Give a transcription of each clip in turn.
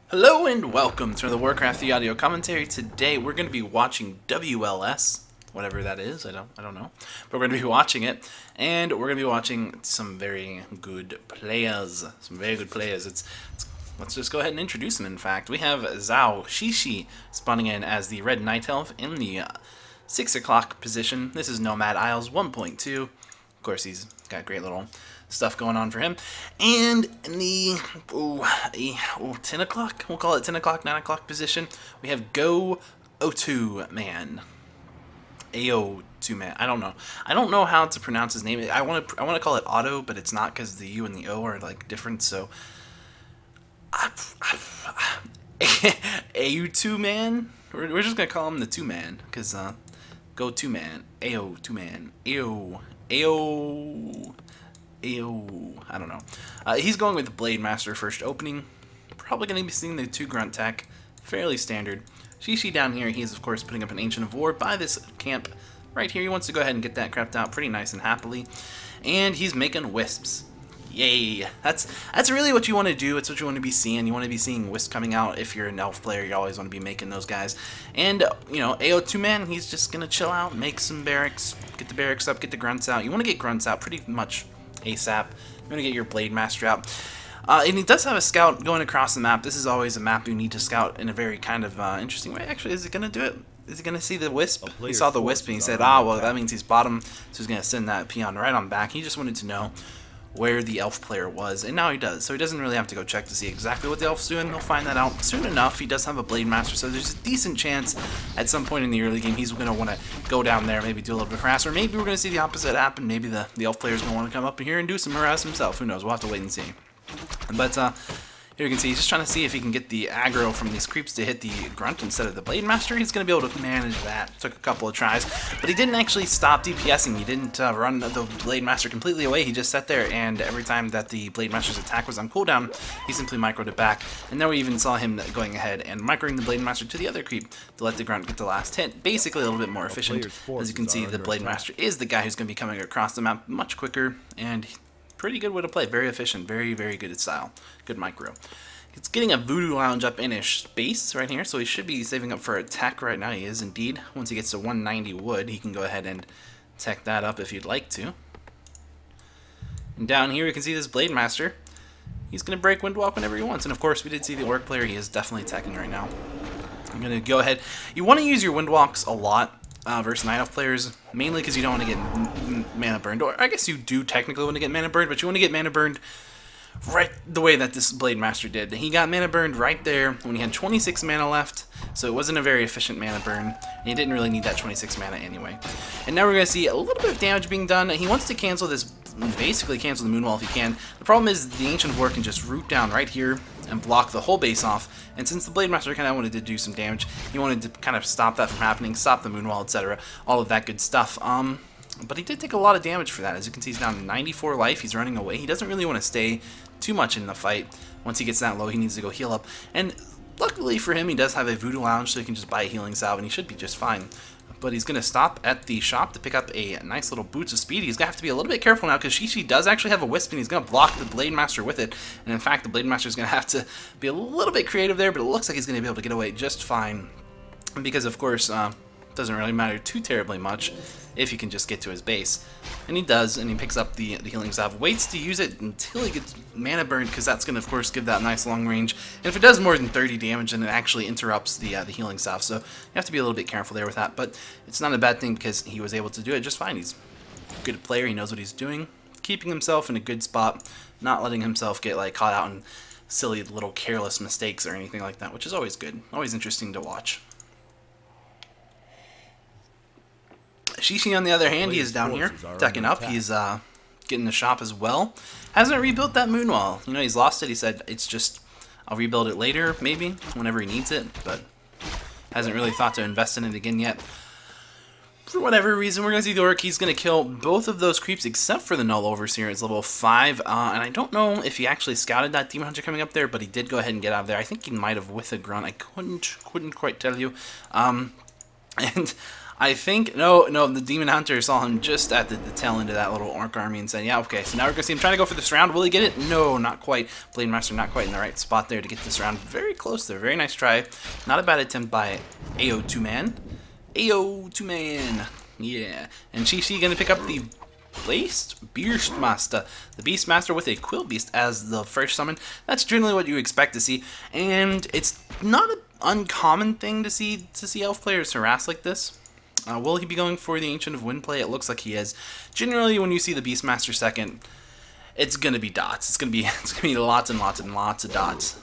Hello and welcome to the Warcraft the audio commentary. Today we're going to be watching WLS, whatever that is. I don't know, but we're going to be watching it, and we're going to be watching some very good players. Let's just go ahead and introduce them. In fact, we have Zhouxixi spawning in as the Red Night Elf in the 6 o'clock position. This is Nomad Isles 1.2. Of course, he's got great little stuff going on for him. And in the 10 o'clock, we'll call it 10 o'clock, 9 o'clock position, we have aotuman. aotuman. I don't know how to pronounce his name. I want to call it Otto, but it's not because the U and the O are like different. So aotuman. We're just gonna call him the two-man because go two-man. aotuman. I don't know. He's going with the Blade Master first opening. Probably going to be seeing the 2 grunt tech. Fairly standard. Zhouxixi down here, he is of course putting up an Ancient of War by this camp. Right here, he wants to go ahead and get that crapped out pretty nice and happily. And he's making wisps. Yay. That's really what you want to do. It's what you want to be seeing. You want to be seeing wisps coming out. If you're an elf player, you always want to be making those guys. And, you know, aotuman, he's just going to chill out, make some barracks, get the barracks up, get the grunts out. You want to get grunts out pretty much ASAP. You're going to get your Blade Master out. And he does have a scout going across the map. This is always a map you need to scout in a very kind of interesting way. Actually, is he going to do it? Is he going to see the wisp? He saw the wisp and he said, ah, well, that means he's bottom. So he's going to send that peon right on back. He just wanted to know where the elf player was, and now he does. So he doesn't really have to go check to see exactly what the elf's doing. He'll find that out soon enough. He does have a Blade Master, so there's a decent chance at some point in the early game he's going to want to go down there, maybe do a little bit of harass, or maybe we're going to see the opposite happen. Maybe the elf player's going to want to come up here and do some harass himself. Who knows? We'll have to wait and see. But here you can see he's just trying to see if he can get the aggro from these creeps to hit the grunt instead of the Blade Master. He's going to be able to manage that. Took a couple of tries, but he didn't actually stop DPSing. He didn't run the Blade Master completely away. He just sat there, and every time that the Blade Master's attack was on cooldown, he simply microed it back. And now we even saw him going ahead and microing the Blade Master to the other creep to let the grunt get the last hit. Basically a little bit more efficient. As you can see, the Blade Master is the guy who's going to be coming across the map much quicker, and pretty good way to play. Very efficient. Very, very good at style. Good micro. It's getting a Voodoo Lounge up in his space right here, so he should be saving up for a tech right now. He is indeed. Once he gets to 190 wood, he can go ahead and tech that up if you'd like to. And down here, you can see this Blade Master. He's going to break Windwalk whenever he wants. And of course, we did see the Orc player. He is definitely teching right now. I'm going to go ahead. You want to use your Windwalks a lot versus Night Elf players, mainly because you don't want to get mana burned. Or I guess you do technically want to get mana burned, but you want to get mana burned right the way that this Blade Master did. He got mana burned right there when he had 26 mana left, so it wasn't a very efficient mana burn, and he didn't really need that 26 mana anyway. And now we're going to see a little bit of damage being done. He wants to cancel this, basically cancel the Moonwall if he can. The problem is the Ancient of War can just root down right here and block the whole base off, and since the Blade Master kind of wanted to do some damage, he wanted to kind of stop that from happening, stop the Moonwall, etc., all of that good stuff. But he did take a lot of damage for that. As you can see, he's down to 94 life. He's running away. He doesn't really want to stay too much in the fight. Once he gets that low, he needs to go heal up. And luckily for him, he does have a Voodoo Lounge, so he can just buy a healing salve, and he should be just fine. But he's going to stop at the shop to pick up a nice little Boots of Speed. He's going to have to be a little bit careful now, because Zhouxixi does actually have a Wisp, and he's going to block the Blade Master with it. And in fact, the Blade Master is going to have to be a little bit creative there, but it looks like he's going to be able to get away just fine. Because, of course, doesn't really matter too terribly much if you can just get to his base. And he does, and he picks up the healing salve, waits to use it until he gets mana burned, because that's going to, of course, give that nice long range. And if it does more than 30 damage, then it actually interrupts the healing salve, so you have to be a little bit careful there with that. But it's not a bad thing, because he was able to do it just fine. He's a good player, he knows what he's doing, keeping himself in a good spot, not letting himself get like caught out in silly little careless mistakes or anything like that, which is always good, always interesting to watch. Zhouxixi, on the other hand, he is down here, teching up. He's getting the shop as well. Hasn't rebuilt that Moonwall. You know, he's lost it. He said, it's just, I'll rebuild it later, maybe, whenever he needs it, but hasn't really thought to invest in it again yet. For whatever reason, we're going to see the Orc. He's going to kill both of those creeps except for the Null Overseer. It's level 5, and I don't know if he actually scouted that Demon Hunter coming up there, but he did go ahead and get out of there. I think he might have with a grunt. I couldn't quite tell you. And I think, no, the Demon Hunter saw him just at the tail end of that little orc army and said, yeah, okay, so now we're going to see him trying to go for this round. Will he get it? No, not quite. Blade Master not quite in the right spot there to get this round. Very close there. Very nice try. Not a bad attempt by aotuman. aotuman. Yeah. And Zhouxixi going to pick up the Beastmaster. The Beastmaster with a Quill Beast as the first summon. That's generally what you expect to see. And it's not an uncommon thing to see elf players harass like this. Will he be going for the Ancient of Wind play? It looks like he is. Generally, when you see the Beastmaster second, it's gonna be dots. It's gonna be lots and lots and lots of dots.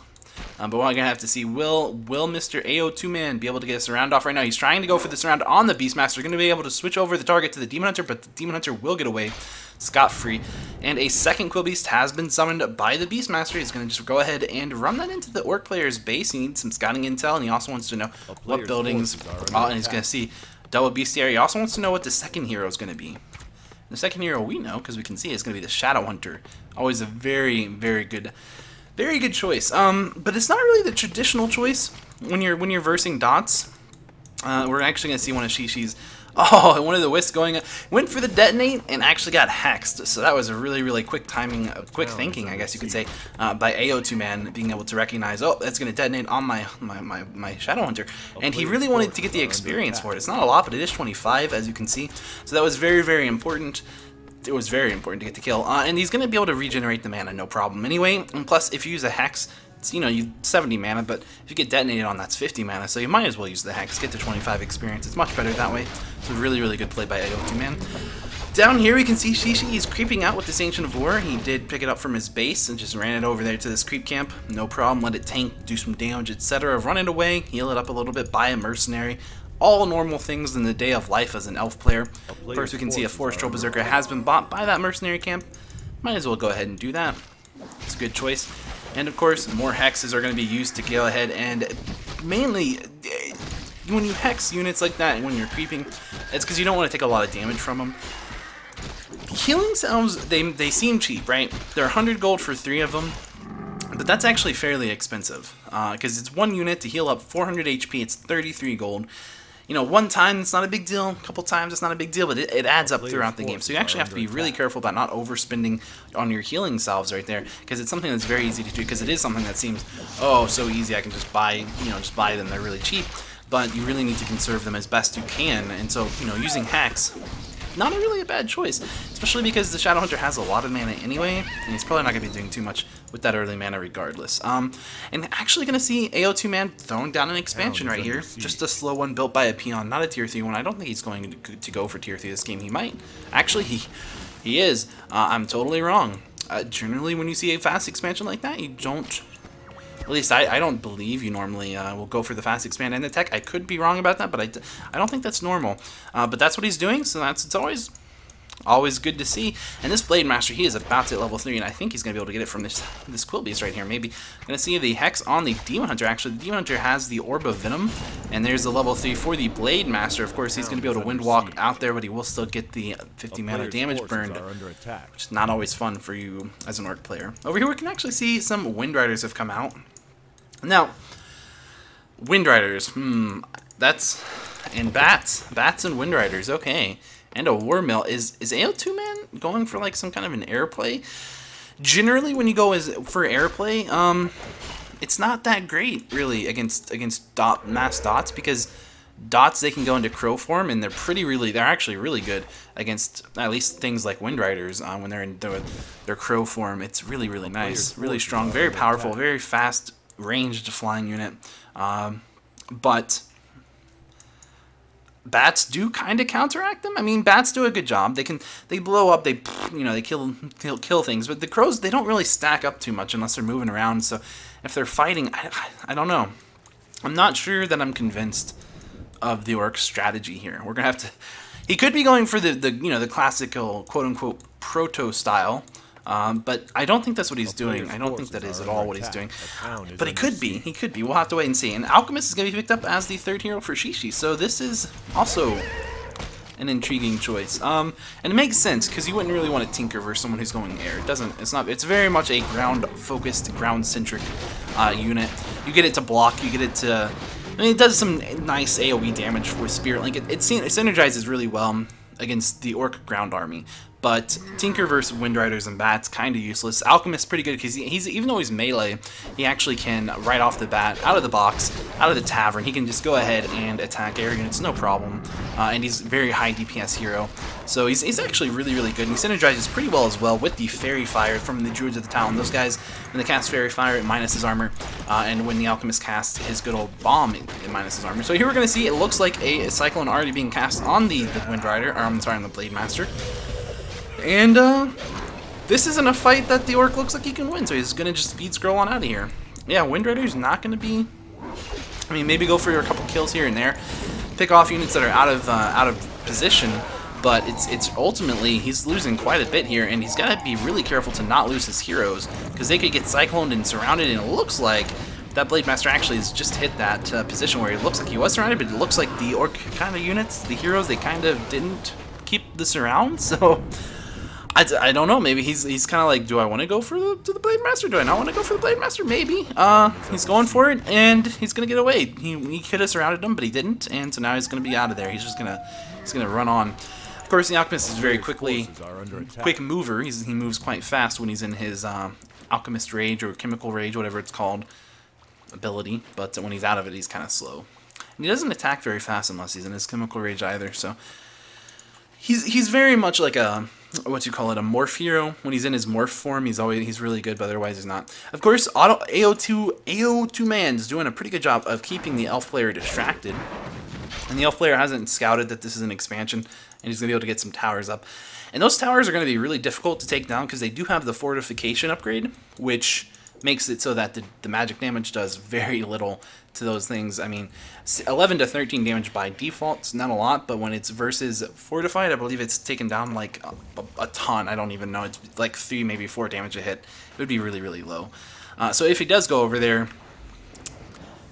But we're gonna have to see, will Mr. aotuman be able to get this round off right now? He's trying to go for this round on the Beastmaster. Gonna be able to switch over the target to the Demon Hunter, but the Demon Hunter will get away scot-free. And a second Quill Beast has been summoned by the Beastmaster. He's gonna just go ahead and run that into the Orc player's base. He needs some scouting intel, and he also wants to know what buildings. And he's gonna see double bestiary. He also wants to know what the second hero is gonna be. The second hero we know, because we can see, is gonna be the Shadow Hunter. Always a very, very good choice. But it's not really the traditional choice when you're versing dots. We're actually gonna see one of Zhouxixi's. Oh, one of the wisps went for the detonate and actually got hexed. So that was a really quick timing, quick thinking, I guess you could say, by aotuman being able to recognize, oh, that's gonna detonate on my Shadow Hunter, and he really wanted to get the experience for it. It's not a lot, but it is 25, as you can see. So that was very important. It was very important to get the kill, and he's gonna be able to regenerate the mana, no problem. Anyway, and plus, if you use a hex, you know, you 70 mana, but if you get detonated on, that's 50 mana, so you might as well use the hex, get the 25 experience. It's much better that way. It's a really good play by aotuman. Down here we can see Zhouxixi is creeping out with this Ancient of War. He did pick it up from his base and just ran it over there to this creep camp. No problem, let it tank, do some damage, etc. Run it away, heal it up a little bit, buy a mercenary. All normal things in the day of life as an elf player. First we can see a Forest Troll Berserker has been bought by that mercenary camp. Might as well go ahead and do that. It's a good choice. And of course, more hexes are going to be used to go ahead and mainly, when you hex units like that and when you're creeping, it's because you don't want to take a lot of damage from them. Healing salves, they seem cheap, right? They're 100 gold for 3 of them, but that's actually fairly expensive because it's 1 unit to heal up 400 HP, it's 33 gold. You know, one time it's not a big deal, a couple times it's not a big deal, but it adds up throughout the game. So you actually have to be really careful about not overspending on your healing salves right there, because it's something that's very easy to do, because it is something that seems, oh, so easy, I can just buy, just buy them, they're really cheap, but you really need to conserve them as best you can, and so, using hacks, not really a bad choice, especially because the Shadow Hunter has a lot of mana anyway, and he's probably not going to be doing too much with that early mana regardless. And actually going to see aotuman throwing down an expansion right here, just a slow one built by a peon, not a tier 3 one. I don't think he's going to go for tier 3 this game. He might. Actually, he is. I'm totally wrong. Generally, when you see a fast expansion like that, you don't... At least I don't believe you normally will go for the fast expand and attack. I could be wrong about that, but I don't think that's normal. But that's what he's doing, so it's always good to see. And this Blade Master, he is about to hit level 3, and I think he's going to be able to get it from this Quill Beast right here. Maybe going to see the Hex on the Demon Hunter. Actually, the Demon Hunter has the Orb of Venom, and there's the level 3 for the Blade Master. Of course, he's going to be able to Wind Walk out there, but he will still get the 50 mana damage burned, which is not always fun for you as an Orc player. Over here, we can actually see some Wind Riders have come out. Now, Wind Riders, that's, and Bats and Wind Riders, okay. And a War Mill. Is aotuman going for like some kind of an airplay? Generally, when you go for airplay, it's not that great really against mass dots, because dots, they can go into crow form, and they're actually really good against at least things like Wind Riders when they're in their crow form. It's really nice, really strong, very powerful, very fast ranged flying unit. But bats do kind of counteract them. I mean, bats do a good job. They blow up, they kill things, but the crows, they don't really stack up too much unless they're moving around. So if they're fighting, I don't know. I'm not sure that I'm convinced of the orc strategy here. We're gonna have to. He could be going for the classical quote unquote proto style. But I don't think that's what he's doing. I don't think that is at all what he's doing. But he could be. He could be. We'll have to wait and see. And Alchemist is going to be picked up as the 3rd hero for Zhouxixi. So this is also an intriguing choice. And it makes sense, because you wouldn't really want to tinker versus someone who's going air. It's very much a ground-focused, ground-centric unit. You get it to block, you get it to I mean, it does some nice AoE damage for Spirit Link. It synergizes really well against the Orc ground army. But Tinker versus Wind Riders and Bats, kind of useless. Alchemist's pretty good because he's even though he's melee, he actually can, right off the bat, out of the box, out of the tavern, he can just go ahead and attack air units, no problem. And he's a very high DPS hero. So he's actually really, really good. And he synergizes pretty well as well with the Fairy Fire from the Druids of the Town. Those guys, when they cast Fairy Fire, it minus his armor. And when the Alchemist casts his good old Bomb, it minus his armor. So here we're going to see, it looks like a Cyclone already being cast on the Wind Rider, or I'm sorry, on the Blade Master. And, this isn't a fight that the Orc looks like he can win, so he's going to just speed scroll on out of here. Yeah, Wind Rider's not going to be... I mean, maybe go for a couple kills here and there, pick off units that are out of position, but it's ultimately, he's losing quite a bit here, and he's got to be really careful to not lose his heroes, because they could get cycloned and surrounded, and it looks like that Blade Master actually has just hit that position where it looks like he was surrounded, but it looks like the Orc kind of units, the heroes, they kind of didn't keep the surround, so... I don't know, maybe he's kind of like, do I want to go for the Blade Master? Do I not want to go for the Blade Master? Maybe. He's going for it, and he's going to get away. He could have surrounded him, but he didn't, and so now he's going to be out of there. He's gonna run on. Of course, the Alchemist is very quick mover. He moves quite fast when he's in his Alchemist Rage or Chemical Rage, whatever it's called, ability, but when he's out of it, he's kind of slow. And he doesn't attack very fast unless he's in his Chemical Rage either, so... He's very much like a, what you call it, a morph hero. When he's in his morph form, he's really good, but otherwise he's not. Of course, aotuman is doing a pretty good job of keeping the elf player distracted. And the elf player hasn't scouted that this is an expansion, and he's going to be able to get some towers up. And those towers are going to be really difficult to take down because they do have the fortification upgrade, which makes it so that the magic damage does very little to those things. I mean, 11 to 13 damage by default, it's not a lot, but when it's versus fortified, I believe it's taken down like a ton. I don't even know. It's like 3, maybe 4 damage a hit. It would be really, really low. So if he does go over there,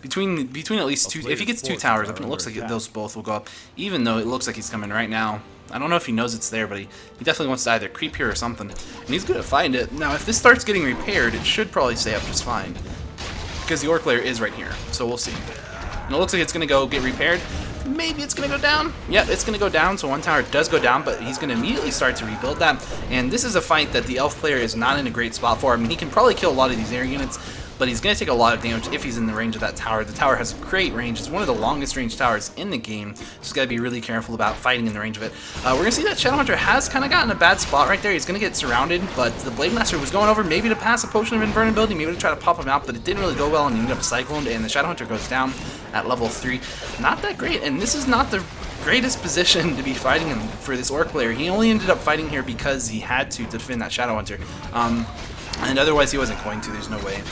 between at least 2, if he gets 2 towers up, and it looks like those both will go up, even though it looks like he's coming right now. I don't know if he knows it's there, but he definitely wants to either creep here or something. And he's going to find it. Now, if this starts getting repaired, it should probably stay up just fine. Because the Orc layer is right here, so we'll see. And it looks like it's going to go get repaired. Maybe it's going to go down. Yep, it's going to go down, so one tower does go down, but he's going to immediately start to rebuild that. And this is a fight that the Elf player is not in a great spot for. I mean, he can probably kill a lot of these air units, but he's going to take a lot of damage if he's in the range of that tower. The tower has great range. It's one of the longest range towers in the game. Just got to be really careful about fighting in the range of it. We're going to see that Shadowhunter has kind of gotten a bad spot right there. He's going to get surrounded, but the Blade Master was going over maybe to pass a Potion of Invulnerability, maybe to try to pop him out, but it didn't really go well, and he ended up cycloned, and the Shadowhunter goes down at level 3. Not that great, and this is not the greatest position to be fighting him for this Orc player. He only ended up fighting here because he had to defend that Shadowhunter, and otherwise he wasn't going to. There's no way.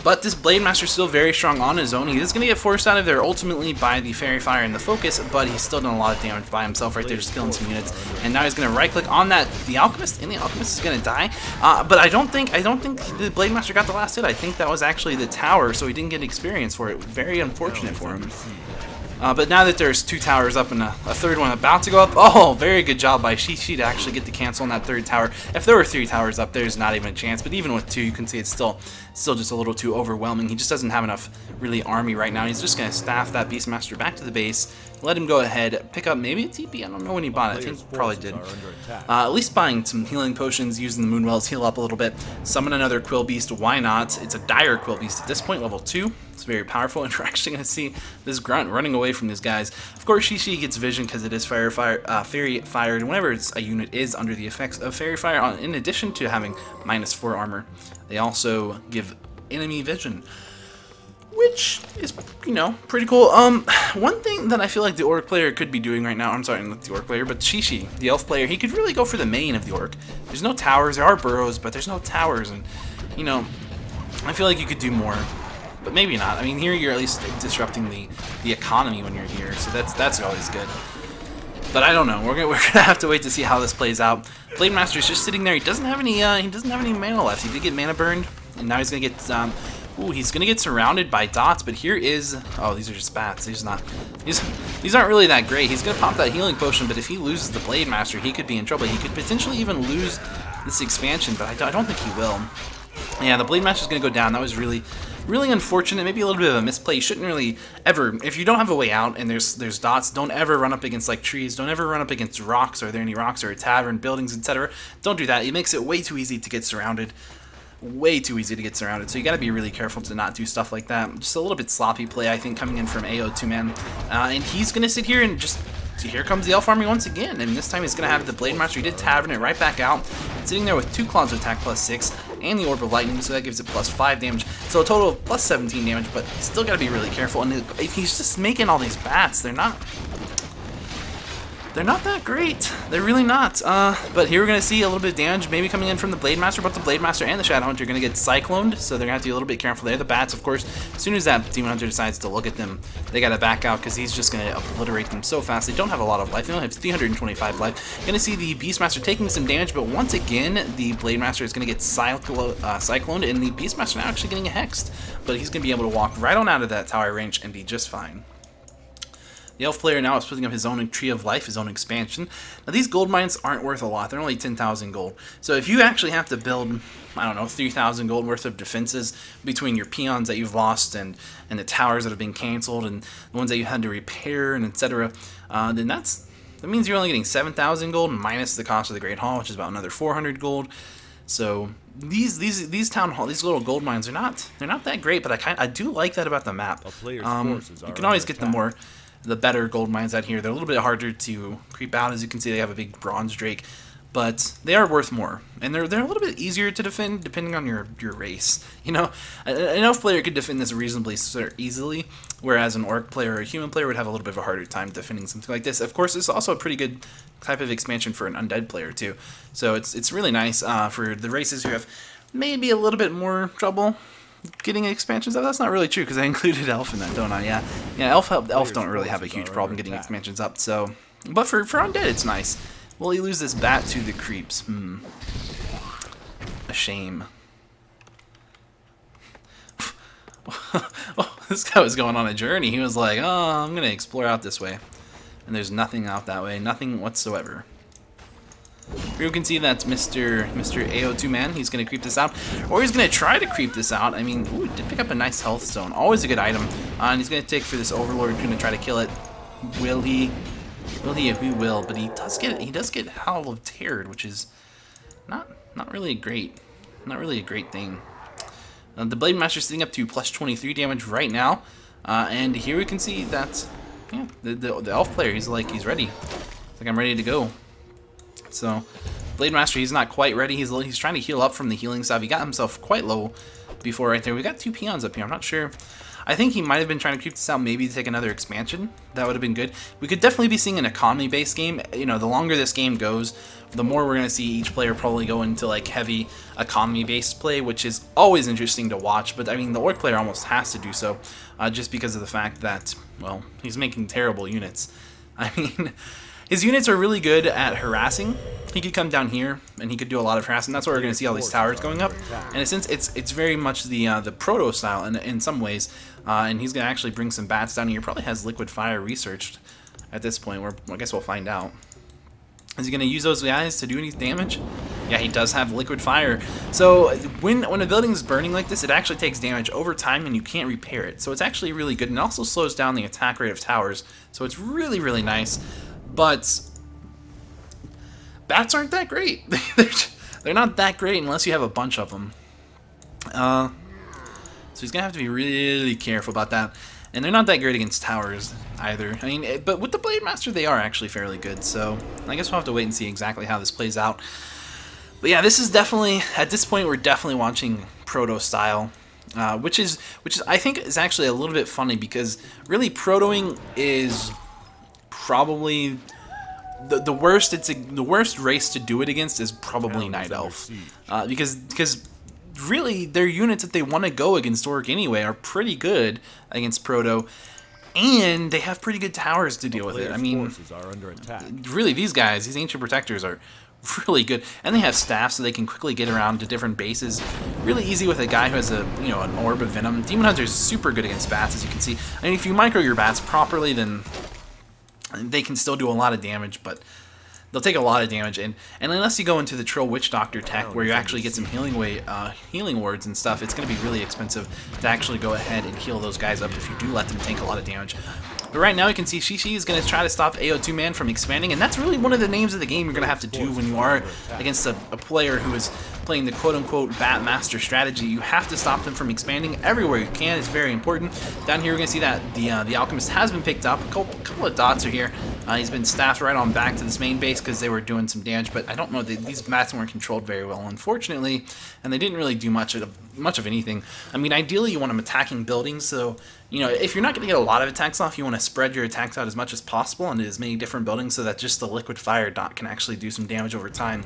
But this Blade Master is still very strong on his own. He is going to get forced out of there ultimately by the Fairy Fire and the Focus, but he's still done a lot of damage by himself right there, just killing some units. And now he's going to right-click on that, the Alchemist, and the Alchemist is going to die. But I don't think the Blade Master got the last hit. I think that was actually the tower, so he didn't get experience for it. Very unfortunate for him. But now that there's 2 towers up and a third one about to go up, oh, very good job by Zhouxixi to actually get the cancel on that 3rd tower. If there were 3 towers up, there's not even a chance. But even with 2, you can see it's still just a little too overwhelming. He just doesn't have enough really army right now. He's just going to staff that Beastmaster back to the base, let him go ahead, pick up maybe a TP. I don't know when he bought it. I think he probably did. At least buying some healing potions, using the Moonwells, heal up a little bit. Summon another Quill Beast. Why not? It's a dire Quill Beast at this point, level 2. It's very powerful, and we're actually going to see this grunt running away from these guys. Of course, Zhouxixi gets vision because it is Fairy Fire, and whenever a unit is under the effects of Fairy Fire, in addition to having -4 armor, they also give enemy vision, which is, you know, pretty cool. One thing that I feel like the Orc player could be doing right now, I'm sorry, not the Orc player, but Zhouxixi, the Elf player, he could really go for the main of the Orc. There's no towers, there are burrows, but there's no towers, and, you know, I feel like you could do more. But maybe not. I mean, here you're at least disrupting the economy when you're here, so that's always good. But I don't know. We're gonna have to wait to see how this plays out. Blade Master's just sitting there. He doesn't have any mana left. He did get mana burned, and now he's gonna get he's gonna get surrounded by dots. But here is these are just bats. These aren't really that great. He's gonna pop that healing potion, but if he loses the Blade Master, he could be in trouble. He could potentially even lose this expansion, but I don't think he will. Yeah, the Blade Master is going to go down. That was really really unfortunate, maybe a little bit of a misplay. You shouldn't really ever, if you don't have a way out and there's dots, don't ever run up against like trees, don't ever run up against rocks. Are there any rocks or a tavern, buildings, etc.? Don't do that. It makes it way too easy to get surrounded. Way too easy to get surrounded, so you got to be really careful to not do stuff like that. Just a little bit sloppy play, I think, coming in from aotuman, and he's gonna sit here and just, here comes the elf army once again, and this time he's gonna have the blade master. He did tavern it right back out, sitting there with 2 claws of attack +6 and the orb of lightning, so that gives it +5 damage, so a total of +17 damage. But you still got to be really careful, and he's just making all these bats. They're not that great. They're really not. But here we're going to see a little bit of damage maybe coming in from the Blade Master, but the Blade Master and the Shadow Hunter are going to get cycloned, so they're going to have to be a little bit careful there. The bats, of course, as soon as that Demon Hunter decides to look at them, they got to back out because he's just going to obliterate them so fast. They don't have a lot of life. They only have 325 life. Going to see the Beastmaster taking some damage, but once again, the Blade Master is going to get cycloned, and the Beastmaster now actually getting hexed. But he's going to be able to walk right on out of that tower range and be just fine. The elf player now is putting up his own Tree of Life, his own expansion. Now these gold mines aren't worth a lot. They're only 10,000 gold. So if you actually have to build, I don't know, 3,000 gold worth of defenses between your peons that you've lost and the towers that have been canceled and the ones that you had to repair and etc., then that means you're only getting 7,000 gold minus the cost of the Great Hall, which is about another 400 gold. So these town hall, these little gold mines they're not that great, but I do like that about the map. You can always get the better gold mines out here. They're a little bit harder to creep out. As you can see, they have a big bronze drake, but they are worth more, and they're a little bit easier to defend depending on your race. You know, an elf player could defend this reasonably easily, whereas an orc player or a human player would have a little bit of a harder time defending something like this. Of course, it's also a pretty good type of expansion for an undead player too, so it's really nice for the races who have maybe a little bit more trouble getting expansions up. That's not really true because I included elf in that, don't I? Yeah, elf don't really have a huge problem getting expansions up. So, but for undead, it's nice. Will he lose this bat to the creeps? A shame. Oh, this guy was going on a journey. He was like, "Oh, I'm gonna explore out this way," and there's nothing out that way, nothing whatsoever. Here you can see that's Mr. aotuman. He's going to creep this out, or he's going to try to creep this out. I mean, ooh, did pick up a nice health stone. Always a good item. And he's going to take for this overlord. Going to try to kill it. Will he? Will he? He will. But he does get Howl of Terror, which is not really a great thing. The Blade Master is sitting up to +23 damage right now, and here we can see that the elf player. He's ready. He's like, I'm ready to go. So, Blade Master, he's not quite ready. He's trying to heal up from the healing stuff. He got himself quite low before right there. We got 2 peons up here. I'm not sure. I think he might have been trying to creep this out, maybe to take another expansion. That would have been good. We could definitely be seeing an economy-based game. You know, the longer this game goes, the more we're going to see each player probably go into like heavy economy-based play, which is always interesting to watch. But I mean, the orc player almost has to do so, just because of the fact that, well, he's making terrible units. I mean, his units are really good at harassing. He could come down here and he could do a lot of harassing. That's why we're going to see all these towers going up. And since it's very much the proto style in some ways, and he's going to actually bring some bats down here. Probably has liquid fire researched at this point. I guess we'll find out. Is he going to use those guys to do any damage? Yeah, he does have liquid fire. So when a building is burning like this, it actually takes damage over time and you can't repair it. So it's actually really good, and it also slows down the attack rate of towers. So it's really, really nice. But bats aren't that great. They're not that great unless you have a bunch of them. So he's going to have to be really careful about that. And they're not that great against towers either. I mean, but with the Blade Master, they are actually fairly good. So I guess we'll have to wait and see exactly how this plays out. But yeah, this is definitely, at this point, we're definitely watching proto style. Which is I think is actually a little bit funny, because really protoing is probably the worst. The worst race to do it against is probably Night Elf, because really their units that they want to go against orc anyway are pretty good against proto, and they have pretty good towers to deal with it. I mean, really these ancient protectors are really good, and they have staff so they can quickly get around to different bases really easy with a guy who has an orb of venom. Demon Hunter is super good against bats, as you can see. I mean, if you micro your bats properly, then they can still do a lot of damage, but they'll take a lot of damage, and unless you go into the Trill Witch Doctor tech where you actually get some healing wards and stuff, it's going to be really expensive to actually go ahead and heal those guys up if you do let them take a lot of damage. But right now you can see Zhouxixi is going to try to stop aotuman from expanding, and that's really one of the names of the game you're going to have to do when you are against a player who is playing the quote-unquote Bat Master strategy. You have to stop them from expanding everywhere you can. It's very important. Down here we're going to see that the Alchemist has been picked up. A couple of dots are here. He's been staffed right on back to this main base because they were doing some damage, but I don't know, these bats weren't controlled very well, unfortunately, and they didn't really do much of anything. I mean, ideally you want them attacking buildings, so you know, if you're not going to get a lot of attacks off, you want to spread your attacks out as much as possible into as many different buildings so that just the liquid fire dot can actually do some damage over time.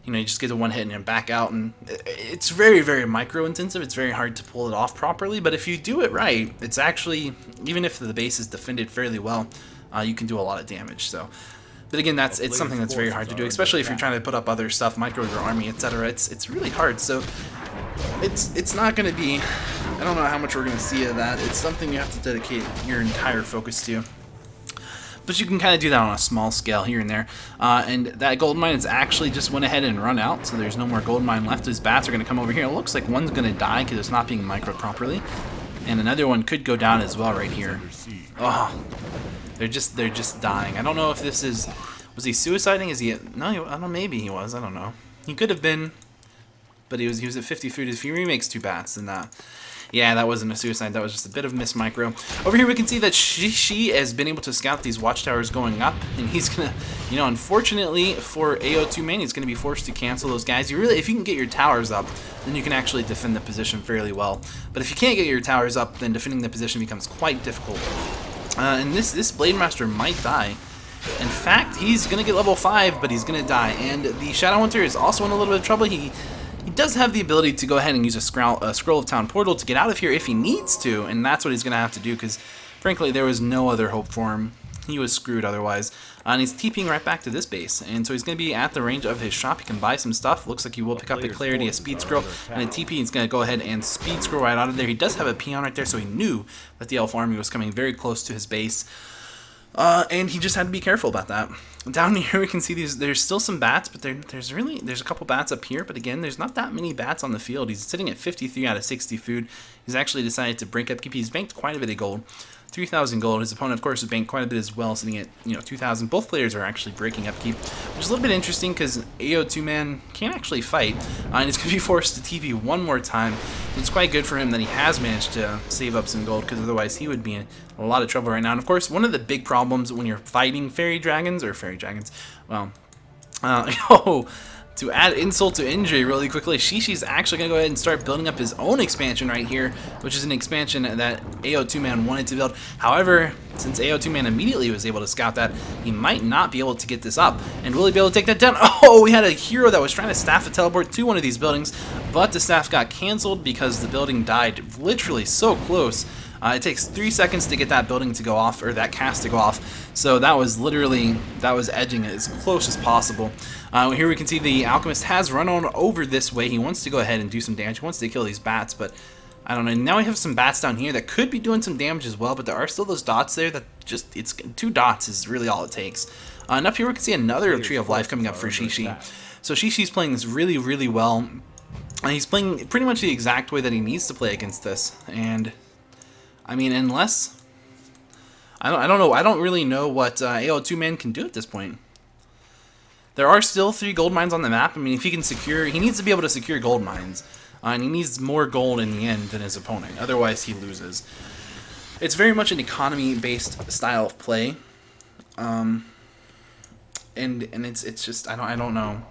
You know, you just get the one hit and then back out, and it's very, very micro-intensive. It's very hard to pull it off properly, but if you do it right, it's actually, even if the base is defended fairly well, you can do a lot of damage. So, but again, it's something that's very hard to do, especially if you're trying to put up other stuff, micro your army, etc. It's really hard. So it's not going to be, I don't know how much we're going to see of that. It's something you have to dedicate your entire focus to. But you can kind of do that on a small scale here and there. And that gold mine is actually just went ahead and run out, so there's no more gold mine left. His bats are going to come over here. It looks like one's going to die because it's not being microed properly. And another one could go down as well right here. Oh, they're just dying. I don't know if this is, was he suiciding? Is he, no, I don't know, maybe he was, I don't know. He could have been, but he was at 50 food. If he remakes 2 bats, then yeah, that wasn't a suicide. That was just a bit of miss micro. Over here we can see that Zhouxixi has been able to scout these watchtowers going up, and he's gonna, you know, unfortunately for aotuman, he's gonna be forced to cancel those guys. If you can get your towers up, then you can actually defend the position fairly well. But if you can't get your towers up, then defending the position becomes quite difficult. And this Blade Master might die. In fact, he's gonna get level 5, but he's gonna die. And the Shadow Hunter is also in a little bit of trouble. He does have the ability to go ahead and use a Scroll of Town portal to get out of here if he needs to, and that's what he's going to have to do because, frankly, there was no other hope for him. He was screwed otherwise. And he's TPing right back to this base, and so he's going to be at the range of his shop. He can buy some stuff. Looks like he will pick up a Clarity, a Speed Scroll, and a TP. He's going to go ahead and Speed Scroll right out of there. He does have a peon right there, so he knew that the Elf army was coming very close to his base. And he just had to be careful about that. Down here we can see there's still some bats, but there's a couple bats up here, but again, there's not that many bats on the field. He's sitting at 53 out of 60 food. He's actually decided to break upkeep. He's banked quite a bit of gold. 3,000 gold. His opponent, of course, has banked quite a bit as well, sitting at 2,000. Both players are actually breaking upkeep, which is a little bit interesting because aotuman can't actually fight, and he's going to be forced to TP one more time. It's quite good for him that he has managed to save up some gold, because otherwise he would be in a lot of trouble right now. And of course, one of the big problems when you're fighting fairy dragons, well, to add insult to injury really quickly, Zhouxixi's actually going to go ahead and start building up his own expansion right here, which is an expansion that aotuman wanted to build. However, since aotuman immediately was able to scout that, he might not be able to get this up. And will he be able to take that down? Oh, we had a hero that was trying to staff a teleport to one of these buildings, but the staff got canceled because the building died literally so close. It takes 3 seconds to get that building to go off, or that cast to go off. So that was edging it as close as possible. Here we can see the Alchemist has run on over this way. He wants to go ahead and do some damage. He wants to kill these bats, but I don't know. Now we have some bats down here that could be doing some damage as well, but there are still those dots there that just, it's 2 dots is really all it takes. And up here we can see another Tree of Life coming up for Zhouxixi. So Zhouxixi's playing this really, really well. He's playing pretty much the exact way that he needs to play against this, and I mean, unless I don't know. I don't really know what aotuman can do at this point. There are still 3 gold mines on the map. I mean, if he can secure, he needs to be able to secure gold mines, and he needs more gold in the end than his opponent. Otherwise, he loses. It's very much an economy-based style of play, and it's just I don't know.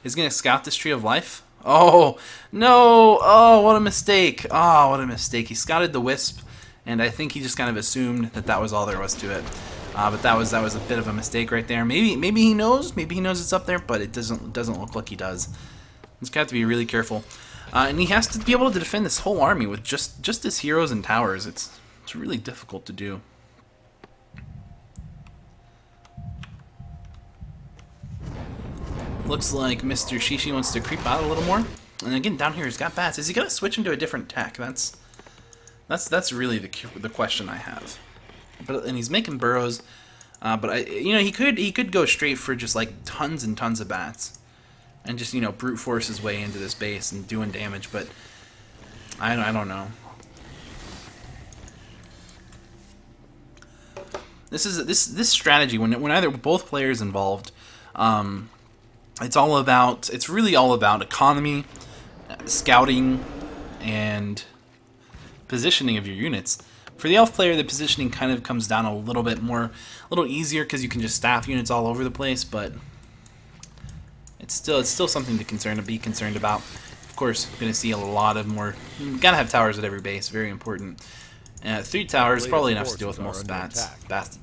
He's gonna scout this Tree of Life. Oh, no! Oh, what a mistake! Oh, what a mistake. He scouted the Wisp, and I think he just kind of assumed that that was all there was to it. But that was a bit of a mistake right there. Maybe he knows it's up there, but it doesn't look like he does. He's got to be really careful. And he has to be able to defend this whole army with just his heroes and towers. It's really difficult to do. Looks like Mr. Zhouxixi wants to creep out a little more. And again, down here he's got bats. Is he gonna switch into a different tech? That's really the question I have. And he's making burrows. But you know, he could go straight for just like tons and tons of bats, and just, you know, brute force his way into this base and doing damage. But I don't know. This strategy, when either both players involved, it's really all about economy, scouting, and positioning of your units. For the elf player, the positioning kind of comes down a little bit more, a little easier because you can just staff units all over the place, but it's still something to be concerned about. Of course, you're going to see a lot of more. You gotta have towers at every base, very important. 3 towers, probably enough to deal with most bat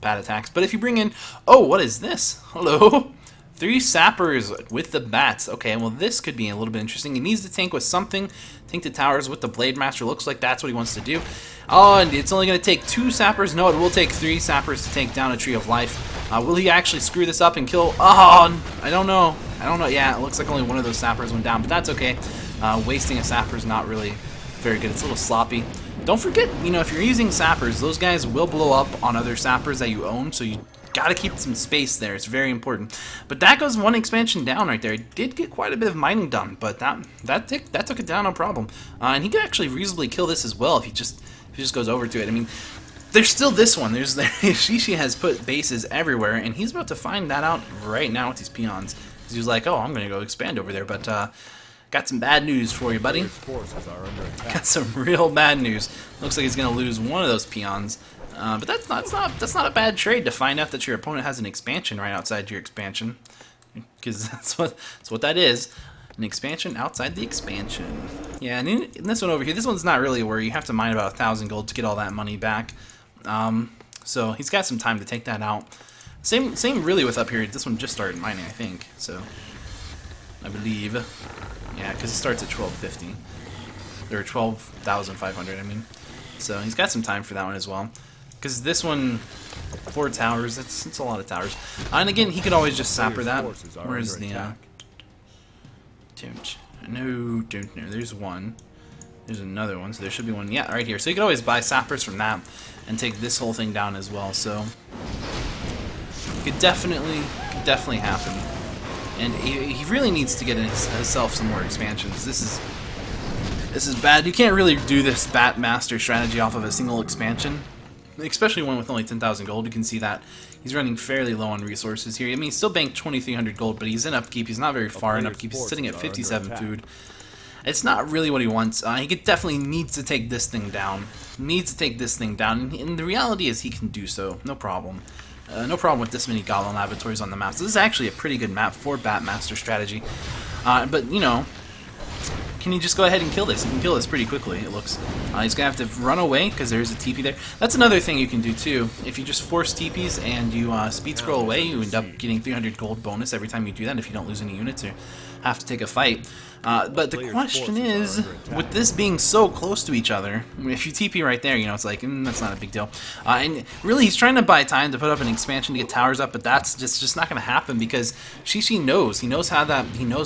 attacks. But if you bring in, oh, what is this? Hello, 3 sappers with the bats. Okay, well this could be a little bit interesting. He needs to tank with something. Tank the towers with the Blade Master. Looks like that's what he wants to do. Oh, and it's only going to take 2 sappers. No, it will take 3 sappers to take down a Tree of Life. Will he actually screw this up and kill? Oh, I don't know. Yeah, it looks like only one of those sappers went down, but that's okay. Wasting a sapper is not really very good. It's a little sloppy. Don't forget, you know, if you're using sappers, those guys will blow up on other sappers that you own, so you gotta keep some space there. It's very important. But that goes 1 expansion down right there. It did get quite a bit of mining done, but that took it down, no problem. And he could actually reasonably kill this as well if he just goes over to it. I mean, there's still this one. Zhouxixi has put bases everywhere, and he's about to find that out right now with these peons. He was like, oh, I'm gonna go expand over there, but got some bad news for you, buddy. Got some real bad news. Looks like he's gonna lose one of those peons. But that's not a bad trade to find out that your opponent has an expansion right outside your expansion, because that's what that is. An expansion outside the expansion. Yeah, and in this one over here, this one's not really a worry. You have to mine about 1,000 gold to get all that money back. So he's got some time to take that out. Same really with up here. This one just started mining, I think. So I believe, yeah, because it starts at 1250 or 12,500. I mean, so he's got some time for that one as well. Because this one, 4 towers. It's a lot of towers. And again, he could always just sapper that. Where's the No, there's one. There's another one, so there should be one. Yeah, right here. So you can always buy sappers from that and take this whole thing down as well. So it could definitely happen. And he really needs to get himself some more expansions. This is bad. You can't really do this Bat Master strategy off of a single expansion, especially one with only 10,000 gold. You can see that he's running fairly low on resources here. I mean, he's still banked 2,300 gold, but he's in upkeep. He's not very far in upkeep. He's sitting at 57 food. It's not really what he wants. He definitely needs to take this thing down. And the reality is he can do so. No problem. No problem with this many Goblin Laboratories on the map. So this is actually a pretty good map for Batmaster strategy. But, you know, can you just go ahead and kill this? You can kill this pretty quickly, it looks. He's going to have to run away because there's a TP there. That's another thing you can do, too. If you just force TPs and you speed scroll away, you end up getting 300 gold bonus every time you do that if you don't lose any units or have to take a fight. But the question is, with this being so close to each other, if you TP right there, you know, it's like, that's not a big deal. And really, he's trying to buy time to put up an expansion to get towers up, but that's just not going to happen because Zhouxixi knows. He knows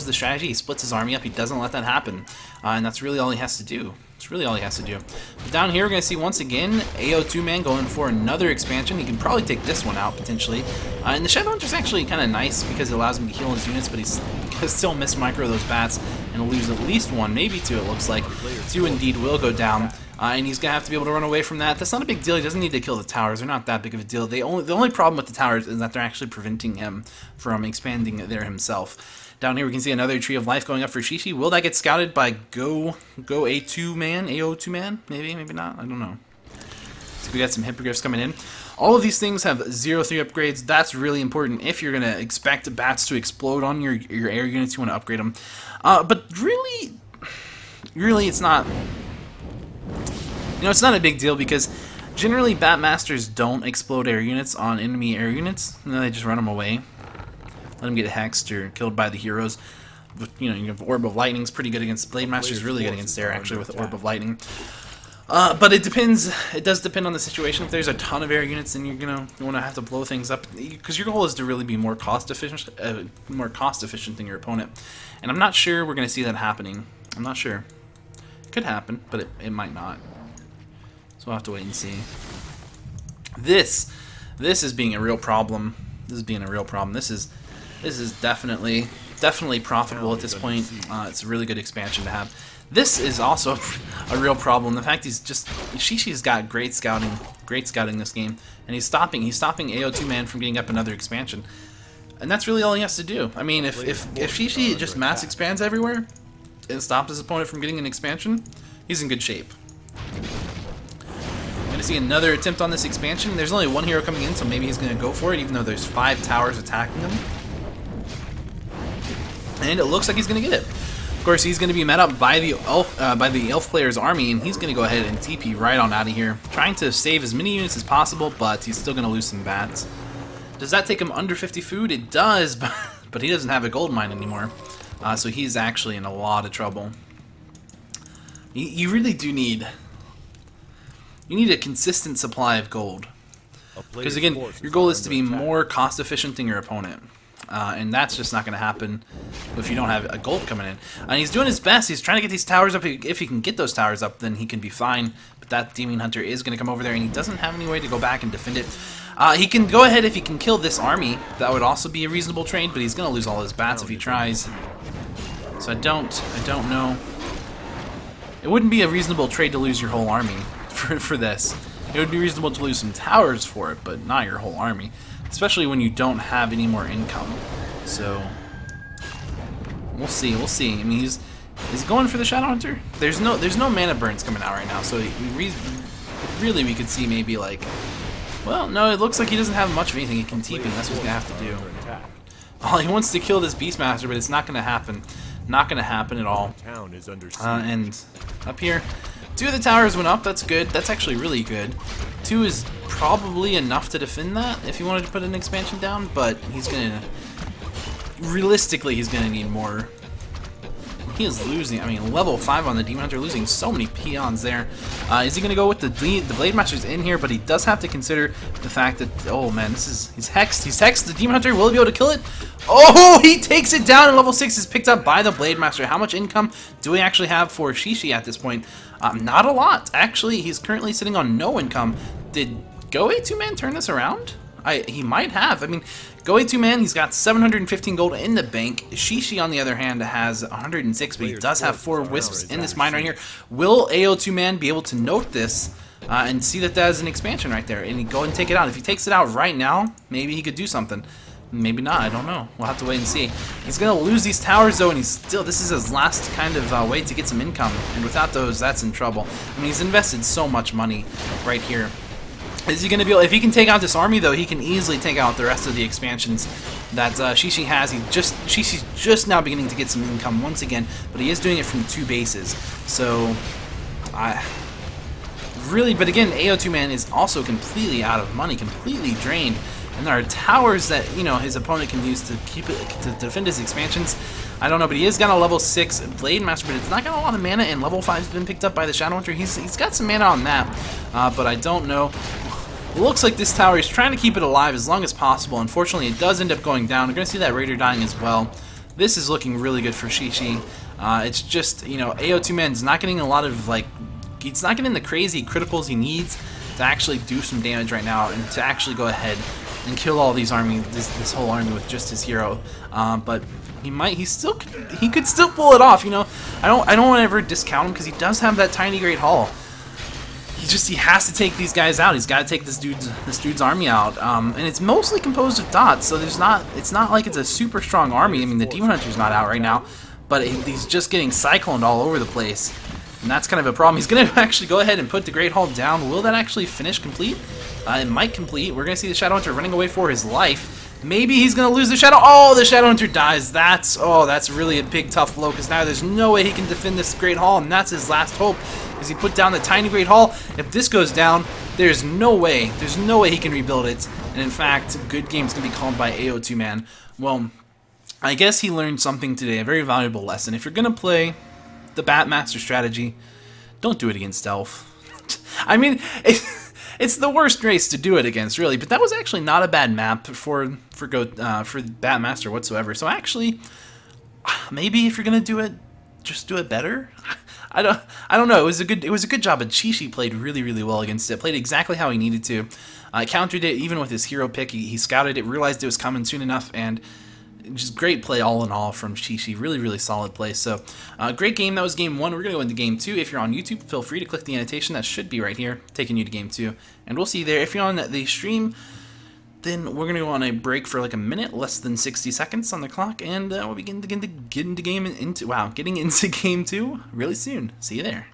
the strategy. He splits his army up. He doesn't let that happen. And that's really all he has to do. It's really all he has to do. But down here, we're going to see once again aotuman going for another expansion. He can probably take this one out potentially. And the Shadow Hunter's actually kind of nice because it allows him to heal his units, but he's going to still miss micro those bats and lose at least 1, maybe 2. It looks like 2 indeed will go down. And he's going to have to be able to run away from that. That's not a big deal. He doesn't need to kill the towers. They're not that big of a deal. The only problem with the towers is that they're actually preventing him from expanding there himself. Down here we can see another Tree of Life going up for Zhouxixi. Will that get scouted by Go aotuman? Maybe not. I don't know. So we got some hippogriffs coming in. All of these things have 0-3 upgrades. That's really important if you're going to expect bats to explode on your air units. You want to upgrade them. But really, it's not. You know, it's not a big deal because generally Batmasters don't explode air units on enemy air units. And then they just run them away. Let them get hexed or killed by the heroes. But, you know, you have Orb of Lightning's pretty good against Blade Master's really good against air actually with Orb of Lightning. But it depends. It does depend on the situation. If there's a ton of air units, then you want to have to blow things up because your goal is to really be more cost efficient than your opponent. And I'm not sure we're going to see that happening. I'm not sure. It could happen, but it might not. So we'll have to wait and see. This This is being a real problem. This is definitely profitable at this point. It's a really good expansion to have. This is also a real problem. The fact Zhouxixi's got great scouting this game, and he's stopping aotuman from getting up another expansion. And that's really all he has to do. I mean, if Zhouxixi just mass expands everywhere and stops his opponent from getting an expansion, he's in good shape. I'm gonna see another attempt on this expansion. There's only one hero coming in, so maybe he's gonna go for it, even though there's 5 towers attacking him. And it looks like he's gonna get it. Of course, he's gonna be met up by the elf player's army, and he's gonna go ahead and TP right on out of here, trying to save as many units as possible, but he's still gonna lose some bats. Does that take him under 50 food? It does, but he doesn't have a gold mine anymore. So he's actually in a lot of trouble. You really do need a consistent supply of gold. Because again, your goal is to be more cost efficient than your opponent. And that's just not going to happen if you don't have a gold coming in. And he's doing his best. He's trying to get these towers up. If he can get those towers up, then he can be fine. But that Demon Hunter is going to come over there, and he doesn't have any way to go back and defend it. He can go ahead if he can kill this army. That would also be a reasonable trade, but he's going to lose all his bats if he tries. So I don't know. It wouldn't be a reasonable trade to lose your whole army for this. It would be reasonable to lose some towers for it, but not your whole army. Especially when you don't have any more income. So we'll see. I mean, he's going for the Shadow Hunter. There's no mana burns coming out right now, so really we could see maybe like, well, no, it looks like he doesn't have much of anything. He can TP. That's what he's gonna have to do. Oh, he wants to kill this Beastmaster, but it's not gonna happen. Not gonna happen at all. And up here, 2 of the towers went up. That's good. That's actually really good. 2 is probably enough to defend that if you wanted to put an expansion down, but realistically he's gonna need more. He is losing. I mean, level 5 on the Demon Hunter, losing so many peons there. Is he gonna go with the Blade Master's in here? But he does have to consider the fact that, oh man, he's hexed. He's hexed the Demon Hunter. Will he be able to kill it? Oh, he takes it down, and level 6 is picked up by the Blade Master. How much income do we actually have for Zhouxixi at this point? Not a lot. Actually, he's currently sitting on no income. Did Go aotuman turn this around? He might have. I mean, Go aotuman, he's got 715 gold in the bank. Zhouxixi, on the other hand, has 106, but he does have 4 wisps in this mine right here. Will aotuman be able to note this and see that that is an expansion right there, and he go and take it out? If he takes it out right now, maybe he could do something. Maybe not, I don't know. We'll have to wait and see. He's going to lose these towers, though, and this is his last kind of way to get some income. And without those, that's in trouble. I mean, he's invested so much money right here. Is he going to be able, if he can take out this army, though, he can easily take out the rest of the expansions that Zhouxixi has. Zhouxixi's just now beginning to get some income once again, but he is doing it from 2 bases. So, really, but again, aotuman is also completely out of money, completely drained. And there are towers that, you know, his opponent can use to to defend his expansions. I don't know, but he is got a level 6 Blade Master, but it's not got a lot of mana, and level 5 has been picked up by the Shadow Hunter. He's got some mana on that, but I don't know. It looks like this tower is trying to keep it alive as long as possible. Unfortunately, it does end up going down. We're going to see that Raider dying as well. This is looking really good for Zhouxixi. It's just, you know, aotuman's not getting a lot of, like, he's not getting the crazy criticals he needs to actually do some damage right now and to actually go ahead and kill all these armies, this whole army with just his hero. But he could still pull it off. You know, I don't want to ever discount him because he does have that tiny Great Hall. He has to take these guys out. He's got to take this dude's army out, and it's mostly composed of dots. So it's not like it's a super strong army. I mean, the Demon Hunter's not out right now, but he's just getting cycloned all over the place. And that's kind of a problem. He's going to actually go ahead and put the Great Hall down. Will that actually finish complete? It might complete. We're going to see the Shadow Hunter running away for his life. Maybe he's going to lose the Shadow. Oh, the Shadow Hunter dies. That's really a big, tough blow, because now there's no way he can defend this Great Hall, and that's his last hope, is he put down the tiny Great Hall. If this goes down, there's no way he can rebuild it. And in fact, good game's going to be called by aotuman. Well, I guess he learned something today, a very valuable lesson. If you're going to play the Batmaster strategy, don't do it against Elf. I mean, it's the worst race to do it against, really. But that was actually not a bad map for Batmaster whatsoever. So actually, maybe if you're gonna do it, just do it better. I don't know. It was a good job. But Zhouxixi played really well against it. Played exactly how he needed to. Countered it even with his hero pick. He scouted it, realized it was coming soon enough, and just great play all in all from Zhouxixi. Really solid play. So great game. That was game 1. We're gonna go into game 2. If you're on YouTube, feel free to click the annotation that should be right here, taking you to game 2, and we'll see you there. If you're on the stream, then we're gonna go on a break for like a minute, less than 60 seconds on the clock, and we'll begin to get into game 2 really soon. See you there.